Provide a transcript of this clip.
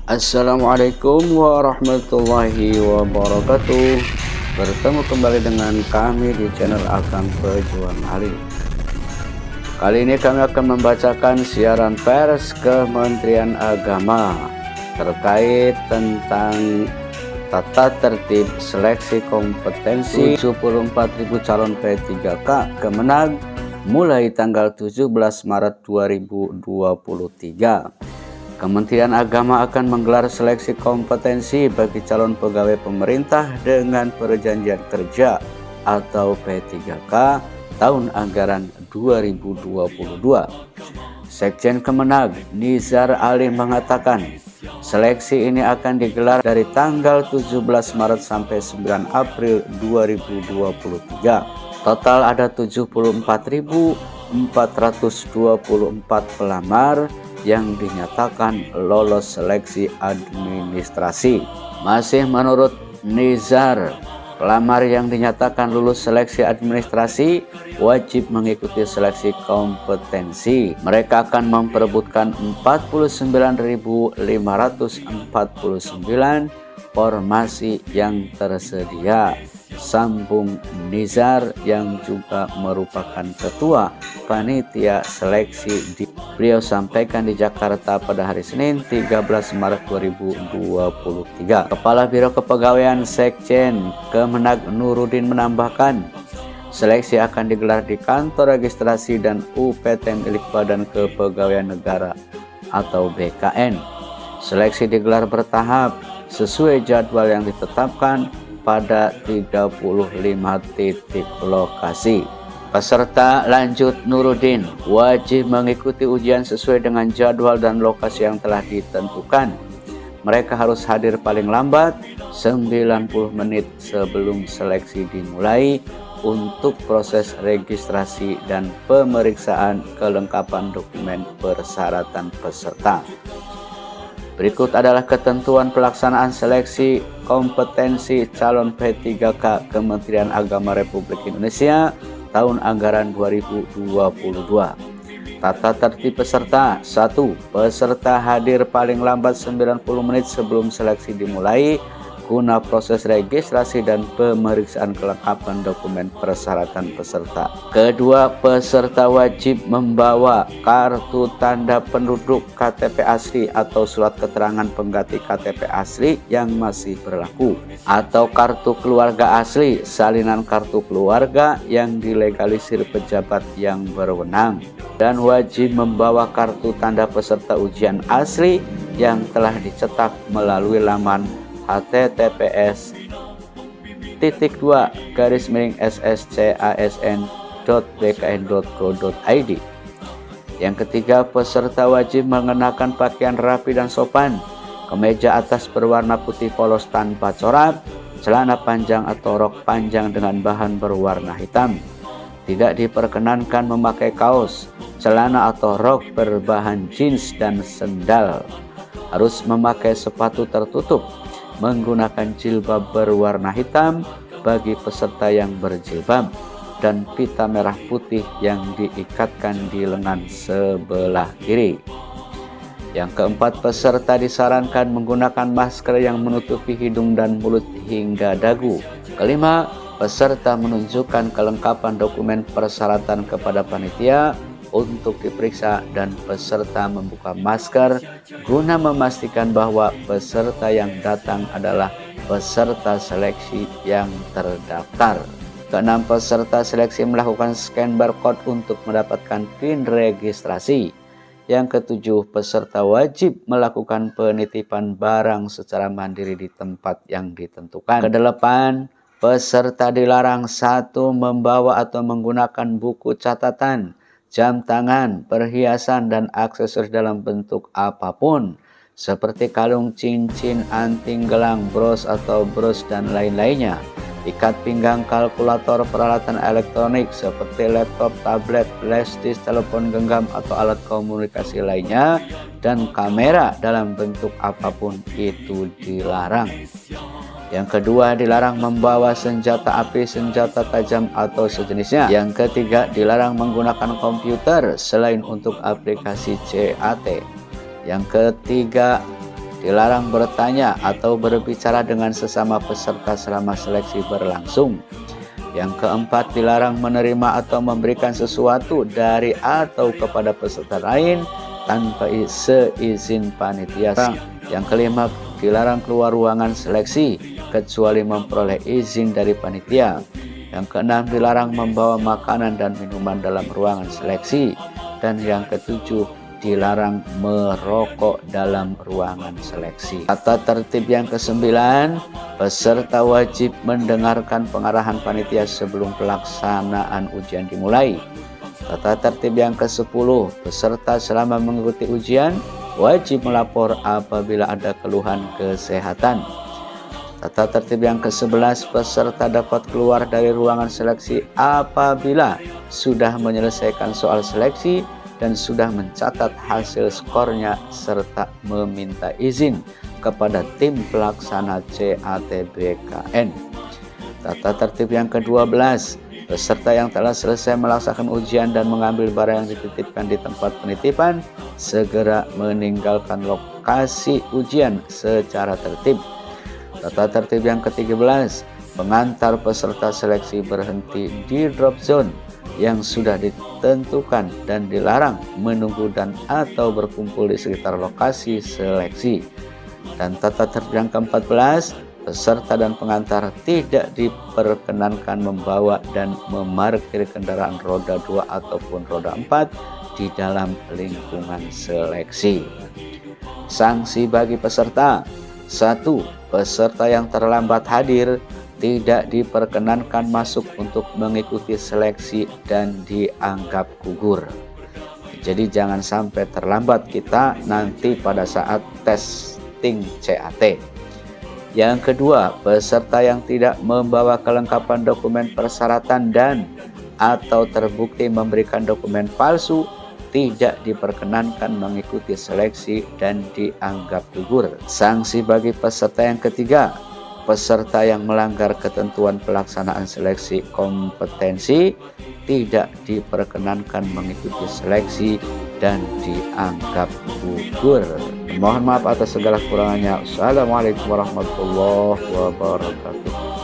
Assalamualaikum warahmatullahi wabarakatuh. Bertemu kembali dengan kami di channel Akang Pejuang Alim. Kali ini kami akan membacakan siaran pers Kementerian Agama terkait tentang tata tertib seleksi kompetensi 74.000 calon P3K Kemenag mulai tanggal 17 Maret 2023. Kementerian Agama akan menggelar seleksi kompetensi bagi calon pegawai pemerintah dengan perjanjian kerja atau P3K tahun anggaran 2022. Sekjen Kemenag Nizar Ali mengatakan, seleksi ini akan digelar dari tanggal 17 Maret sampai 9 April 2023. Total ada 74.424 pelamar yang dinyatakan lolos seleksi administrasi. Masih menurut Nizar, pelamar yang dinyatakan lulus seleksi administrasi wajib mengikuti seleksi kompetensi. Mereka akan memperebutkan 49.549 formasi yang tersedia. Sambung Nizar yang juga merupakan ketua panitia seleksi. Beliau sampaikan di Jakarta pada hari Senin 13 Maret 2023. Kepala Biro Kepegawaian Sekjen Kemenag Nurudin menambahkan, seleksi akan digelar di kantor registrasi dan UPT milik Badan Kepegawaian Negara atau BKN. Seleksi digelar bertahap sesuai jadwal yang ditetapkan pada 35 titik lokasi. Peserta, lanjut Nurudin, wajib mengikuti ujian sesuai dengan jadwal dan lokasi yang telah ditentukan. Mereka harus hadir paling lambat 90 menit sebelum seleksi dimulai untuk proses registrasi dan pemeriksaan kelengkapan dokumen persyaratan peserta. Berikut adalah ketentuan pelaksanaan seleksi kompetensi calon P3K Kementerian Agama Republik Indonesia tahun anggaran 2022. Tata tertib peserta. 1. Peserta hadir paling lambat 90 menit sebelum seleksi dimulai guna proses registrasi dan pemeriksaan kelengkapan dokumen persyaratan peserta. Kedua, peserta wajib membawa kartu tanda penduduk KTP asli atau surat keterangan pengganti KTP asli yang masih berlaku, atau kartu keluarga asli, salinan kartu keluarga yang dilegalisir pejabat yang berwenang, dan wajib membawa kartu tanda peserta ujian asli yang telah dicetak melalui laman https://sscasn.bkn.go.id. Yang ketiga, peserta wajib mengenakan pakaian rapi dan sopan, kemeja atas berwarna putih polos tanpa corak, celana panjang atau rok panjang dengan bahan berwarna hitam. Tidak diperkenankan memakai kaos, celana atau rok berbahan jeans dan sendal. Harus memakai sepatu tertutup, menggunakan jilbab berwarna hitam bagi peserta yang berjilbab, dan pita merah putih yang diikatkan di lengan sebelah kiri. Yang keempat, peserta disarankan menggunakan masker yang menutupi hidung dan mulut hingga dagu. Kelima, peserta menunjukkan kelengkapan dokumen persyaratan kepada panitia untuk diperiksa, dan peserta membuka masker guna memastikan bahwa peserta yang datang adalah peserta seleksi yang terdaftar. Keenam, peserta seleksi melakukan scan barcode untuk mendapatkan PIN registrasi. Yang ketujuh, peserta wajib melakukan penitipan barang secara mandiri di tempat yang ditentukan. Kedelapan, peserta dilarang 1. Membawa atau menggunakan buku catatan, jam tangan, perhiasan, dan aksesoris dalam bentuk apapun seperti kalung, cincin, anting, gelang, bros atau bros dan lain-lainnya, ikat pinggang, kalkulator, peralatan elektronik seperti laptop, tablet, flash disk, telepon genggam atau alat komunikasi lainnya, dan kamera dalam bentuk apapun itu dilarang. Yang kedua, dilarang membawa senjata api, senjata tajam atau sejenisnya. Yang ketiga, dilarang menggunakan komputer selain untuk aplikasi CAT. Yang ketiga, dilarang bertanya atau berbicara dengan sesama peserta selama seleksi berlangsung. Yang keempat, dilarang menerima atau memberikan sesuatu dari atau kepada peserta lain tanpa seizin panitia. Yang kelima, dilarang keluar ruangan seleksi kecuali memperoleh izin dari panitia. Yang keenam, dilarang membawa makanan dan minuman dalam ruangan seleksi. Dan yang ketujuh, dilarang merokok dalam ruangan seleksi. Tata tertib yang kesembilan, peserta wajib mendengarkan pengarahan panitia sebelum pelaksanaan ujian dimulai. Tata tertib yang ke-10, peserta selama mengikuti ujian wajib melapor apabila ada keluhan kesehatan. Tata tertib yang ke-11, peserta dapat keluar dari ruangan seleksi apabila sudah menyelesaikan soal seleksi dan sudah mencatat hasil skornya serta meminta izin kepada tim pelaksana CATBKN. Tata tertib yang ke-12, peserta yang telah selesai melaksanakan ujian dan mengambil barang yang dititipkan di tempat penitipan segera meninggalkan lokasi ujian secara tertib. Tata tertib yang ke-13, pengantar peserta seleksi berhenti di drop zone yang sudah ditentukan dan dilarang menunggu dan atau berkumpul di sekitar lokasi seleksi. Dan tata tertib yang ke-14, peserta dan pengantar tidak diperkenankan membawa dan memarkir kendaraan roda 2 ataupun roda 4 di dalam lingkungan seleksi. Sanksi bagi peserta: 1. Peserta yang terlambat hadir tidak diperkenankan masuk untuk mengikuti seleksi dan dianggap gugur. Jadi jangan sampai terlambat kita nanti pada saat testing CAT. Yang kedua, peserta yang tidak membawa kelengkapan dokumen persyaratan dan atau terbukti memberikan dokumen palsu tidak diperkenankan mengikuti seleksi dan dianggap gugur. Sanksi bagi peserta yang ketiga: peserta yang melanggar ketentuan pelaksanaan seleksi kompetensi tidak diperkenankan mengikuti seleksi dan dianggap gugur. Mohon maaf atas segala kekurangannya. Assalamualaikum warahmatullahi wabarakatuh.